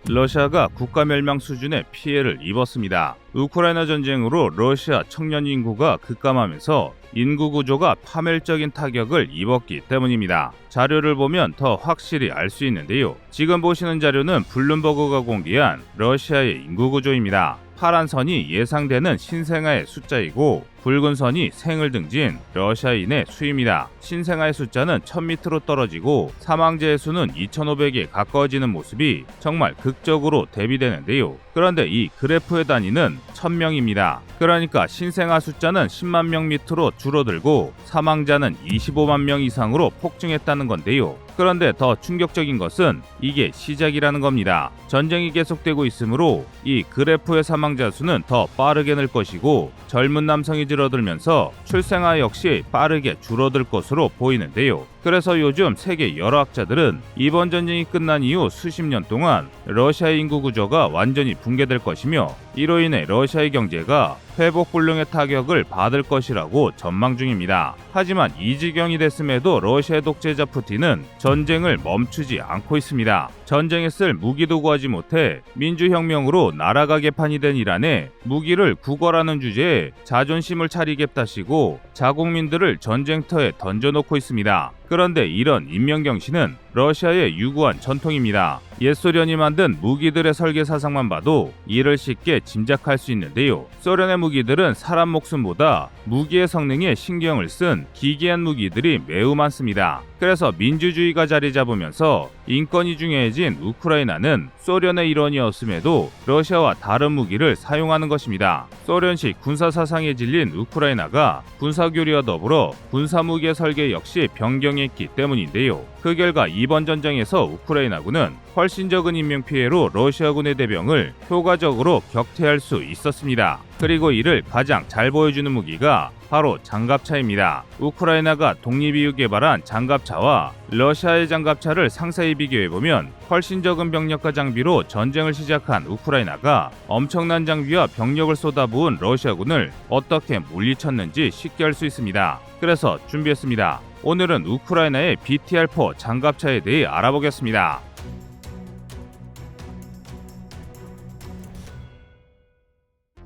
러시아가 국가멸망 수준의 피해를 입었습니다. 우크라이나 전쟁으로 러시아 청년 인구가 급감하면서 인구 구조가 파멸적인 타격을 입었기 때문입니다. 자료를 보면 더 확실히 알 수 있는데요. 지금 보시는 자료는 블룸버그가 공개한 러시아의 인구 구조입니다. 파란 선이 예상되는 신생아의 숫자이고 붉은 선이 생을 등진 러시아인의 수입니다. 신생아의 숫자는 1000밑으로 떨어지고 사망자의 수는 2500에 가까워지는 모습이 정말 극적으로 대비되는데요. 그런데 이 그래프의 단위는 1000명입니다. 그러니까 신생아 숫자는 10만 명 밑으로 줄어들고 사망자는 25만 명 이상으로 폭증했다는 건데요. 그런데 더 충격적인 것은 이게 시작이라는 겁니다. 전쟁이 계속되고 있으므로 이 그래프의 사망자 수는 더 빠르게 늘 것이고 젊은 남성이 줄어들면서 출생아 역시 빠르게 줄어들 것으로 보이는데요. 그래서 요즘 세계 여러 학자들은 이번 전쟁이 끝난 이후 수십 년 동안 러시아의 인구 구조가 완전히 붕괴될 것이며 이로 인해 러시아의 경제가 회복불능의 타격을 받을 것이라고 전망 중입니다. 하지만 이 지경이 됐음에도 러시아의 독재자 푸틴은 전쟁을 멈추지 않고 있습니다. 전쟁에 쓸 무기도 구하지 못해 민주혁명으로 나라가 개판이 된 이란에 무기를 구걸하는 주제에 자존심을 차리겠다시고 자국민들을 전쟁터에 던져놓고 있습니다. 그런데 이런 인명경신은 러시아의 유구한 전통입니다. 옛소련이 만든 무기들의 설계 사상만 봐도 이를 쉽게 짐작할 수 있는데요. 소련의 무기들은 사람 목숨보다 무기의 성능에 신경을 쓴 기괴한 무기들이 매우 많습니다. 그래서 민주주의가 자리 잡으면서 인권이 중요해진 우크라이나는 소련의 일원이었음에도 러시아와 다른 무기를 사용하는 것입니다. 소련식 군사사상에 질린 우크라이나가 군사교류와 더불어 군사무기의 설계 역시 변경했기 때문인데요. 그 결과 이번 전쟁에서 우크라이나군은 훨씬 적은 인명피해로 러시아군의 대병을 효과적으로 격퇴할 수 있었습니다. 그리고 이를 가장 잘 보여주는 무기가 바로 장갑차입니다. 우크라이나가 독립 이후 개발한 장갑차와 러시아의 장갑차를 상세히 비교해보면 훨씬 적은 병력과 장비로 전쟁을 시작한 우크라이나가 엄청난 장비와 병력을 쏟아부은 러시아군을 어떻게 물리쳤는지 쉽게 알 수 있습니다. 그래서 준비했습니다. 오늘은 우크라이나의 BTR-4 장갑차에 대해 알아보겠습니다.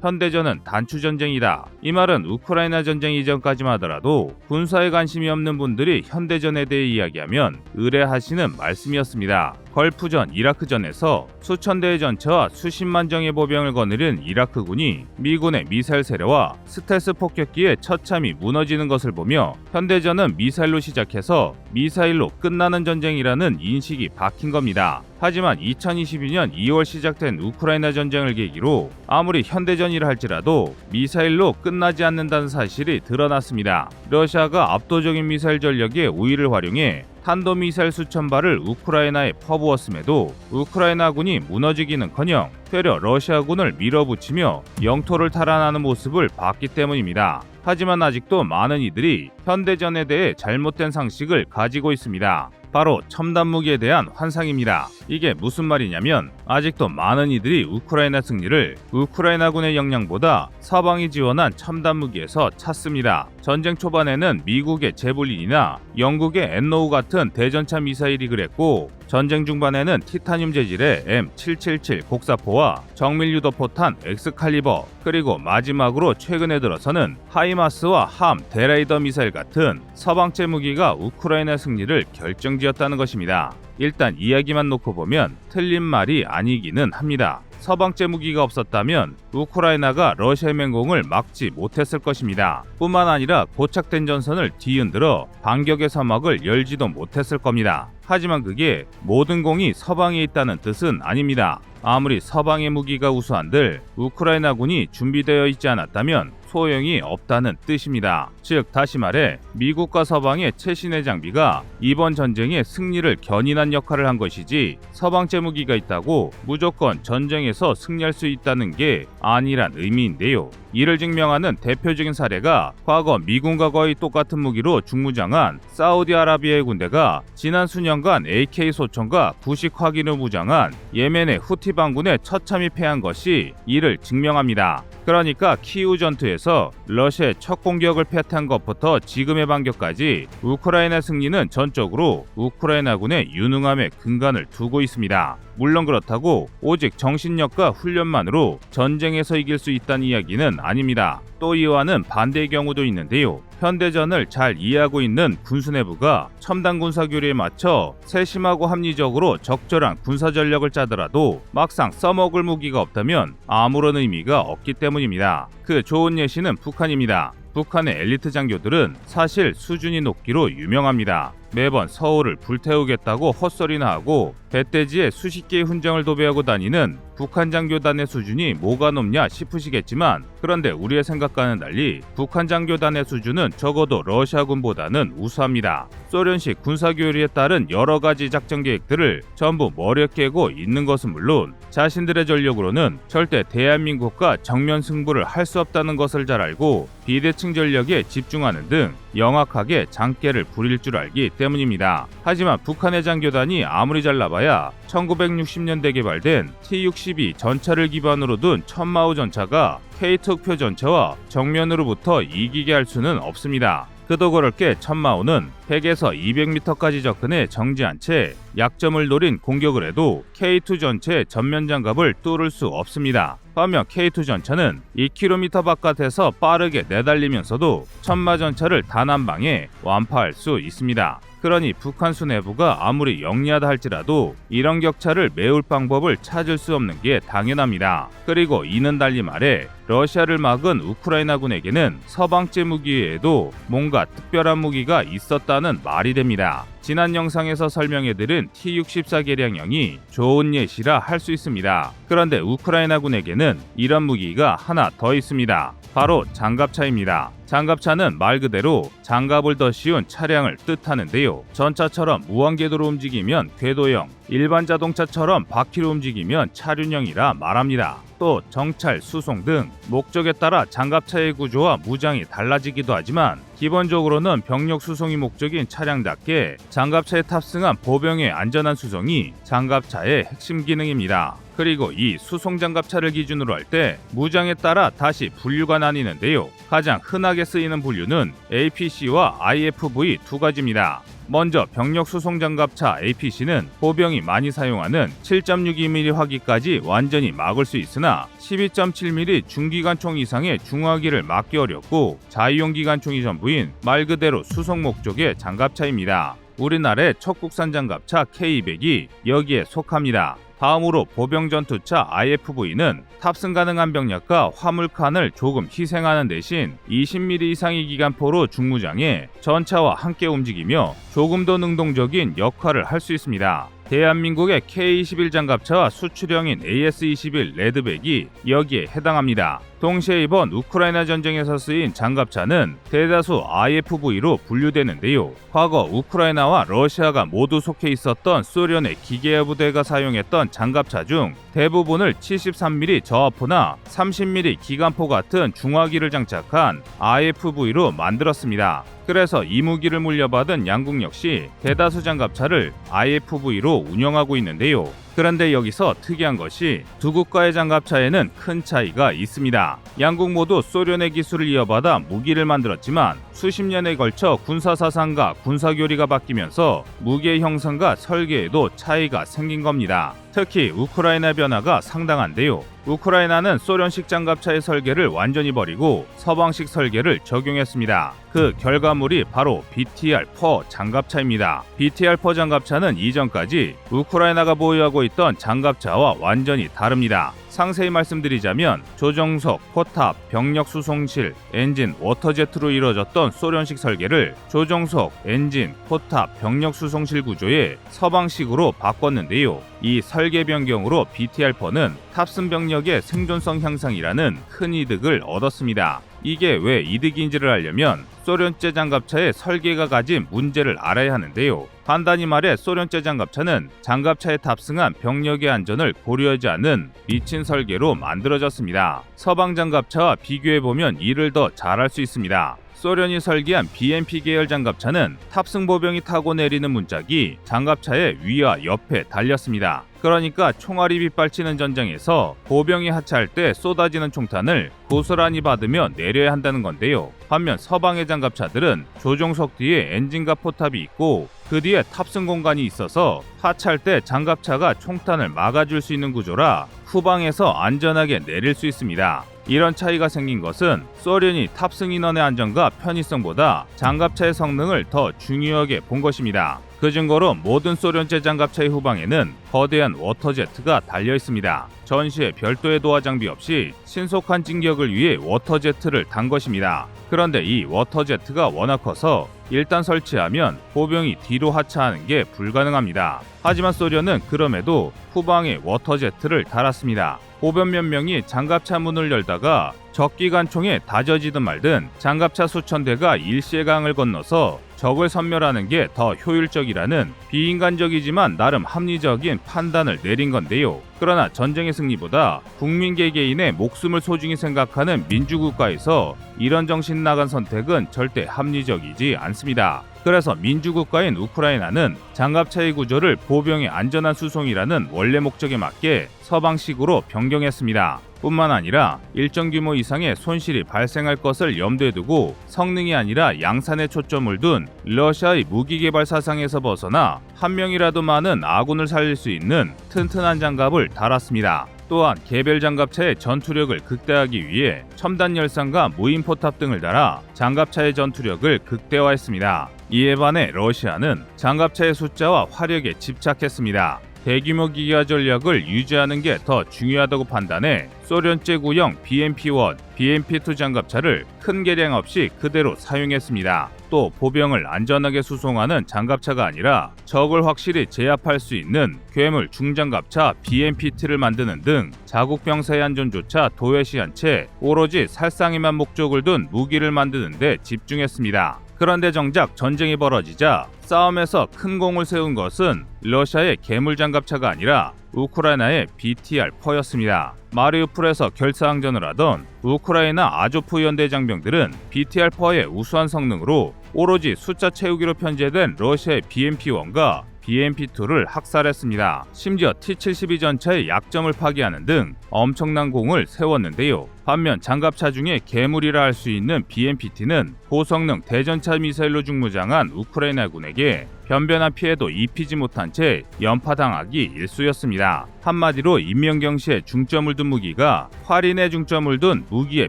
현대전은 단추전쟁이다. 이 말은 우크라이나 전쟁 이전까지만 하더라도 군사에 관심이 없는 분들이 현대전에 대해 이야기하면 의뢰하시는 말씀이었습니다. 걸프전, 이라크전에서 수천 대의 전차와 수십만 정의 보병을 거느린 이라크군이 미군의 미사일 세례와 스텔스 폭격기에 처참히 무너지는 것을 보며 현대전은 미사일로 시작해서 미사일로 끝나는 전쟁이라는 인식이 박힌 겁니다. 하지만 2022년 2월 시작된 우크라이나 전쟁을 계기로 아무리 현대전이라 할지라도 미사일로 끝나지 않는다는 사실이 드러났습니다. 러시아가 압도적인 미사일 전력의 우위를 활용해 탄도미사일 수천 발을 우크라이나에 퍼부었음에도 우크라이나군이 무너지기는커녕 되려 러시아군을 밀어붙이며 영토를 탈환하는 모습을 봤기 때문입니다. 하지만 아직도 많은 이들이 현대전에 대해 잘못된 상식을 가지고 있습니다. 바로 첨단 무기에 대한 환상입니다. 이게 무슨 말이냐면 아직도 많은 이들이 우크라이나 승리를 우크라이나군의 역량보다 서방이 지원한 첨단 무기에서 찾습니다. 전쟁 초반에는 미국의 제블린이나 영국의 엔로우 같은 대전차 미사일이 그랬고 전쟁 중반에는 티타늄 재질의 M777 곡사포와 정밀 유도포탄 엑스칼리버 그리고 마지막으로 최근에 들어서는 하이마스와 함 대레이더 미사일 같은 서방제 무기가 우크라이나 승리를 결정지었다는 것입니다. 일단 이야기만 놓고 보면 틀린 말이 아니기는 합니다. 서방제 무기가 없었다면 우크라이나가 러시아의 맹공을 막지 못했을 것입니다. 뿐만 아니라 고착된 전선을 뒤흔들어 반격의 서막을 열지도 못했을 겁니다. 하지만 그게 모든 공이 서방에 있다는 뜻은 아닙니다. 아무리 서방의 무기가 우수한들 우크라이나군이 준비되어 있지 않았다면 소용이 없다는 뜻입니다. 즉 다시 말해 미국과 서방의 최신의 장비가 이번 전쟁의 승리를 견인한 역할을 한 것이지 서방제 무기가 있다고 무조건 전쟁에서 승리할 수 있다는 게 아니란 의미인데요. 이를 증명하는 대표적인 사례가 과거 미군과 거의 똑같은 무기로 중무장한 사우디아라비아의 군대가 지난 수년간 AK 소총과 구식 화기로 무장한 예멘의 후티 반군에 처참히 패한 것이 이를 증명합니다. 그러니까 키이우 전투에서 러시아의 첫 공격을 패퇴한 것부터 지금의 반격까지 우크라이나 승리는 전적으로 우크라이나군의 유능함에 근간을 두고 있습니다. 물론 그렇다고 오직 정신력과 훈련만으로 전쟁에서 이길 수 있다는 이야기는 아닙니다. 또 이와는 반대의 경우도 있는데요. 현대전을 잘 이해하고 있는 군수 내부가 첨단 군사 교리에 맞춰 세심하고 합리적으로 적절한 군사 전략을 짜더라도 막상 써먹을 무기가 없다면 아무런 의미가 없기 때문입니다. 그 좋은 예시는 북한입니다. 북한의 엘리트 장교들은 사실 수준이 높기로 유명합니다. 매번 서울을 불태우겠다고 헛소리나 하고 배대지에 수십 개의 훈장을 도배하고 다니는 북한 장교단의 수준이 뭐가 높냐 싶으시겠지만, 그런데 우리의 생각과는 달리 북한 장교단의 수준은 적어도 러시아군보다는 우수합니다. 소련식 군사교리에 따른 여러 가지 작전 계획들을 전부 머리에 깨고 있는 것은 물론 자신들의 전력으로는 절대 대한민국과 정면 승부를 할 수 없다는 것을 잘 알고 비대칭 전력에 집중하는 등 영악하게 장깨를 부릴 줄 알기 때문입니다. 하지만 북한의 장교단이 아무리 잘나봐야 1960년대 개발된 T-62 전차를 기반으로 둔 천마호 전차가 K-2표 전차와 정면으로부터 이기게 할 수는 없습니다. 그도 그럴 게 천마호는 100에서 200m까지 접근해 정지한 채 약점을 노린 공격을 해도 K2 전체의 전면 장갑을 뚫을 수 없습니다. 반면 K2 전차는 2km 바깥에서 빠르게 내달리면서도 천마 전차를 단 한 방에 완파할 수 있습니다. 그러니 북한 수뇌부가 아무리 영리하다 할지라도 이런 격차를 메울 방법을 찾을 수 없는 게 당연합니다. 그리고 이는 달리 말해 러시아를 막은 우크라이나군에게는 서방제 무기 외에도 뭔가 특별한 무기가 있었다는 말이 됩니다. 지난 영상에서 설명해드린 T-64 개량형이 좋은 예시라 할 수 있습니다. 그런데 우크라이나군에게는 이런 무기가 하나 더 있습니다. 바로 장갑차입니다. 장갑차는 말 그대로 장갑을 더 씌운 차량을 뜻하는데요. 전차처럼 무한궤도로 움직이면 궤도형, 일반 자동차처럼 바퀴로 움직이면 차륜형이라 말합니다. 또 정찰, 수송 등 목적에 따라 장갑차의 구조와 무장이 달라지기도 하지만 기본적으로는 병력 수송이 목적인 차량답게 장갑차에 탑승한 보병의 안전한 수송이 장갑차의 핵심 기능입니다. 그리고 이 수송 장갑차를 기준으로 할 때 무장에 따라 다시 분류가 나뉘는데요. 가장 흔하게 쓰이는 분류는 APC와 IFV 두 가지입니다. 먼저 병력 수송 장갑차 APC는 보병이 많이 사용하는 7.62mm 화기까지 완전히 막을 수 있으나 12.7mm 중기관총 이상의 중화기를 막기 어렵고 자유용 기관총이 전부인 말 그대로 수송 목적의 장갑차입니다. 우리나라의 첫 국산 장갑차 K200이 여기에 속합니다. 다음으로 보병 전투차 IFV는 탑승 가능한 병력과 화물칸을 조금 희생하는 대신 20mm 이상의 기관포로 중무장해 전차와 함께 움직이며 조금 더 능동적인 역할을 할 수 있습니다. 대한민국의 K-21 장갑차와 수출형인 AS-21 레드백이 여기에 해당합니다. 동시에 이번 우크라이나 전쟁에서 쓰인 장갑차는 대다수 IFV로 분류되는데요. 과거 우크라이나와 러시아가 모두 속해 있었던 소련의 기계화 부대가 사용했던 장갑차 중 대부분을 73mm 저하포나 30mm 기관포 같은 중화기를 장착한 IFV로 만들었습니다. 그래서 이 무기를 물려받은 양국 역시 대다수 장갑차를 IFV로 운영하고 있는데요. 그런데 여기서 특이한 것이 두 국가의 장갑차에는 큰 차이가 있습니다. 양국 모두 소련의 기술을 이어받아 무기를 만들었지만 수십 년에 걸쳐 군사사상과 군사교리가 바뀌면서 무기의 형성과 설계에도 차이가 생긴 겁니다. 특히 우크라이나 변화가 상당한데요. 우크라이나는 소련식 장갑차의 설계를 완전히 버리고 서방식 설계를 적용했습니다. 그 결과물이 바로 BTR-4 장갑차입니다. BTR-4 장갑차는 이전까지 우크라이나가 보유하고 있던 장갑차와 완전히 다릅니다. 상세히 말씀드리자면 조정석, 포탑, 병력 수송실, 엔진, 워터제트로 이루어졌던 소련식 설계를 조정석, 엔진, 포탑, 병력 수송실 구조의 서방식으로 바꿨는데요. 이 설계 변경으로 BTR-4는 탑승 병력의 생존성 향상이라는 큰 이득을 얻었습니다. 이게 왜 이득인지를 알려면 소련제 장갑차의 설계가 가진 문제를 알아야 하는데요. 간단히 말해 소련제 장갑차는 장갑차에 탑승한 병력의 안전을 고려하지 않는 미친 설계로 만들어졌습니다. 서방 장갑차와 비교해보면 이를 더 잘할 수 있습니다. 소련이 설계한 BMP 계열 장갑차는 탑승 보병이 타고 내리는 문짝이 장갑차의 위와 옆에 달렸습니다. 그러니까 총알이 빗발치는 전장에서 보병이 하차할 때 쏟아지는 총탄을 고스란히 받으며 내려야 한다는 건데요. 반면 서방의 장갑차들은 조종석 뒤에 엔진과 포탑이 있고 그 뒤에 탑승 공간이 있어서 하차할 때 장갑차가 총탄을 막아줄 수 있는 구조라 후방에서 안전하게 내릴 수 있습니다. 이런 차이가 생긴 것은 소련이 탑승 인원의 안전과 편의성보다 장갑차의 성능을 더 중요하게 본 것입니다. 그 증거로 모든 소련제 장갑차의 후방에는 거대한 워터제트가 달려 있습니다. 전시에 별도의 도하 장비 없이 신속한 진격을 위해 워터제트를 단 것입니다. 그런데 이 워터제트가 워낙 커서 일단 설치하면 보병이 뒤로 하차하는 게 불가능합니다. 하지만 소련은 그럼에도 후방에 워터제트를 달았습니다. 보병 몇 명이 장갑차 문을 열다가 적기관총에 다져지든 말든 장갑차 수천 대가 일시에 강을 건너서 적을 섬멸하는 게 더 효율적이라는 비인간적이지만 나름 합리적인 판단을 내린 건데요. 그러나 전쟁의 승리보다 국민 개개인의 목숨을 소중히 생각하는 민주국가에서 이런 정신 나간 선택은 절대 합리적이지 않습니다. 그래서 민주국가인 우크라이나는 장갑차의 구조를 보병의 안전한 수송이라는 원래 목적에 맞게 서방식으로 변경했습니다. 뿐만 아니라 일정 규모 이상의 손실이 발생할 것을 염두에 두고 성능이 아니라 양산에 초점을 둔 러시아의 무기 개발 사상에서 벗어나 한 명이라도 많은 아군을 살릴 수 있는 튼튼한 장갑을 달았습니다. 또한 개별 장갑차의 전투력을 극대화하기 위해 첨단 열상과 무인 포탑 등을 달아 장갑차의 전투력을 극대화했습니다. 이에 반해 러시아는 장갑차의 숫자와 화력에 집착했습니다. 대규모 기계화 전략을 유지하는 게 더 중요하다고 판단해 소련제 구형 BMP-1, BMP-2 장갑차를 큰 개량 없이 그대로 사용했습니다. 또 보병을 안전하게 수송하는 장갑차가 아니라 적을 확실히 제압할 수 있는 괴물 중장갑차 BMP-T를 만드는 등 자국 병사의 안전조차 도외시한 채 오로지 살상에만 목적을 둔 무기를 만드는 데 집중했습니다. 그런데 정작 전쟁이 벌어지자 싸움에서 큰 공을 세운 것은 러시아의 괴물 장갑차가 아니라 우크라이나의 BTR-4였습니다. 마리우폴에서 결사항전을 하던 우크라이나 아조프 연대 장병들은 BTR-4의 우수한 성능으로 오로지 숫자 채우기로 편제된 러시아의 BMP-1과 BMP-2를 학살했습니다. 심지어 T-72 전차의 약점을 파괴하는 등 엄청난 공을 세웠는데요. 반면 장갑차 중에 괴물이라 할 수 있는 BMP-T는 고성능 대전차 미사일로 중무장한 우크라이나군에게 변변한 피해도 입히지 못한 채 연파당하기 일쑤였습니다. 한마디로 인명경시에 중점을 둔 무기가 활인에 중점을 둔 무기에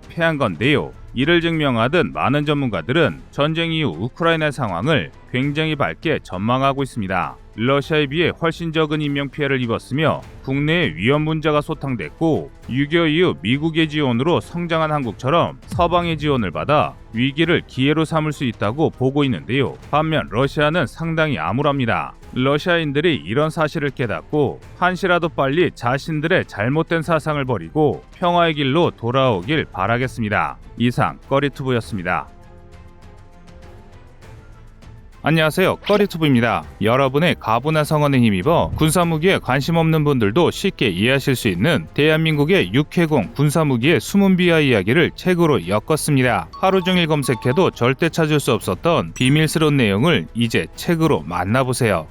패한 건데요. 이를 증명하듯 많은 전문가들은 전쟁 이후 우크라이나의 상황을 굉장히 밝게 전망하고 있습니다. 러시아에 비해 훨씬 적은 인명피해를 입었으며 국내에 위험 문제가 소탕됐고 6.25 이후 미국의 지원으로 성장한 한국처럼 서방의 지원을 받아 위기를 기회로 삼을 수 있다고 보고 있는데요. 반면 러시아는 상당히 암울합니다. 러시아인들이 이런 사실을 깨닫고 한시라도 빨리 자신들의 잘못된 사상을 버리고 평화의 길로 돌아오길 바라겠습니다. 이상 꺼리투브였습니다. 안녕하세요, 꺼리투브입니다. 여러분의 가부나 성원에 힘입어 군사무기에 관심 없는 분들도 쉽게 이해하실 수 있는 대한민국의 육해공 군사무기의 숨은 비하 이야기를 책으로 엮었습니다. 하루 종일 검색해도 절대 찾을 수 없었던 비밀스러운 내용을 이제 책으로 만나보세요.